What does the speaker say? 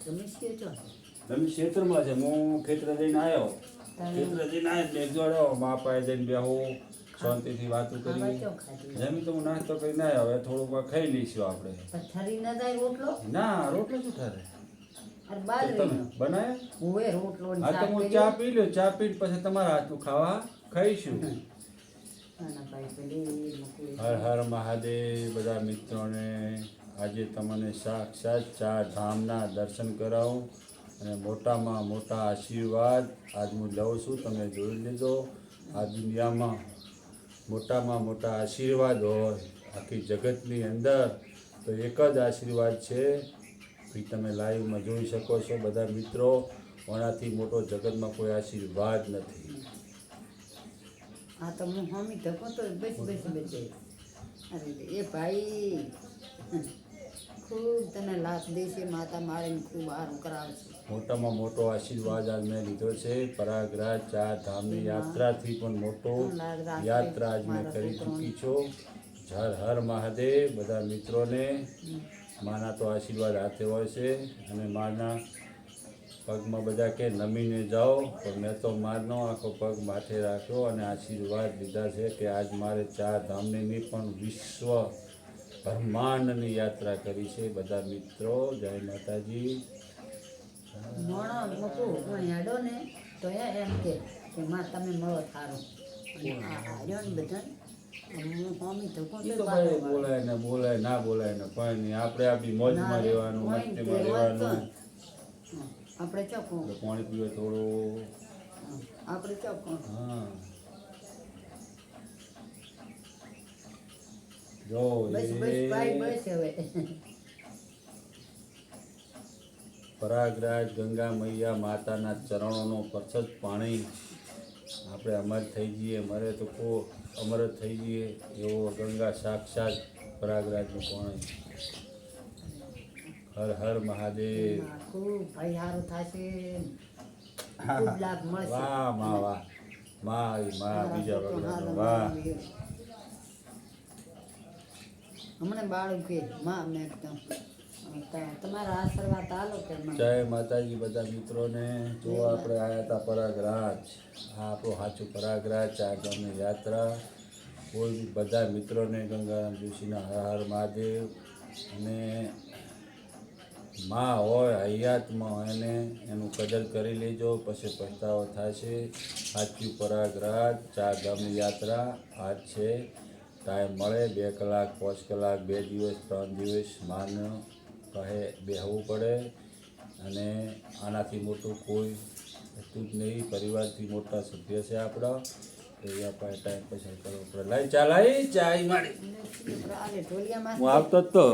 તમે ખેતરમાં છે હું ખેતર જઈને આવ્યો મેં જોડ્યો મા પાસે જઈને બેહું શાંતિથી વાતો કરી જમી તો હું નાસ્તો કરીને આવ્યો હવે થોડુંક ખાઈ લઈશું આપણે ના રોટલો શું ઠરે બનાવ્યા હા તો હું ચા પી લ્યો ચા પી પછી તમારા હાથનું ખાવા ખાઈશું હર હર મહાદેવ બધા મિત્રોને આજે તમને સાક્ષાત ચાર ધામના દર્શન કરાવું અને મોટામાં મોટા આશીર્વાદ આજ હું લઉં છું તમે જોઈ લેજો આ દુનિયામાં મોટામાં મોટા આશીર્વાદ હોય આખી જગતની અંદર તો એક જ આશીર્વાદ છે એ તમે લાઈવમાં જોઈ શકો છો બધા મિત્રો ઓનાથી મોટો જગતમાં કોઈ આશીર્વાદ નથી હા તો હું હમી ધકો તો બેસી અરે એ ભાઈ ખૂબ તને લાભ દેશે માતા માળીને ખૂબ સારું કરાવશે મોટામાં મોટો આશીર્વાદ આજ મેં લીધો છે પ્રયાગરાજ ચાર ધામની યાત્રાથી પણ મોટો યાત્રા આજ મેં કરી ચૂકી છું હર હર મહાદેવ બધા મિત્રોને માના તો આશીર્વાદ હાથે હોય છે અને માના પગમાં બધા કે નમીને જાઓ પણ મેં તો મારનો આખો પગ માથે રાખ્યો અને આશીર્વાદ લીધા છે કે આજ મારે ચાર ધામની પણ વિશ્વ બ્રહ્માંડની યાત્રા કરી છે બધા મિત્રો જય માતાજી મોણો મૂકું હેડો ને તો એમ કે માં તમે મળો થારો અને આ હાર્યો ને બધા બોલાય ના બોલાય ને કોઈ નહીં આપણે આપણી મોજમાં રહેવાનું મસ્તીમાં રહેવાનું આપણે ચોખ્ખું પાણી પીવે થોડું આપણે ચોખ્ખું હા જો પ્રયાગરાજ ગંગા મૈયા માતાના ચરણોનો પ્રસદ પાણી આપણે અમર થઈ જઈએ મરે તો અમર જ થઈ જઈએ એવો ગંગા સાક્ષાત પ્રયાગરાજનું પાણી હર હર મહાદેવ ભાઈ સારું થશે વાહ મા વાહ મા બીજા વગર વાહ હમણાં બાળક કે માં મેં તમારા આશીર્વાદ આલો કે જય માતાજી બધા મિત્રોને જો આપણે આવ્યા હતા પ્રયાગરાજ આ આપણું સાચું પ્રયાગરાજ ચાર ધામની યાત્રા કોઈ બધા મિત્રોને ગંગારામ જોશીના હર હર મહાદેવ અને માં હોય હયાતમાં એને એનું કદર કરી લેજો પછી પસ્તાવો થશે સાચું પ્રયાગરાજ ચાર ધામની યાત્રા આજ છે ટાઈમ મળે 2 કલાક 5 કલાક 2 દિવસ 3 દિવસ માન કહે બેહવું પડે અને આનાથી મોટું કોઈ હતું જ નહીં પરિવારથી મોટા સભ્ય છે આપણા તો એ આપણે ટાઈમ પસાર કરવો પડે લાઈ ચા મારી હું આવતો જ તો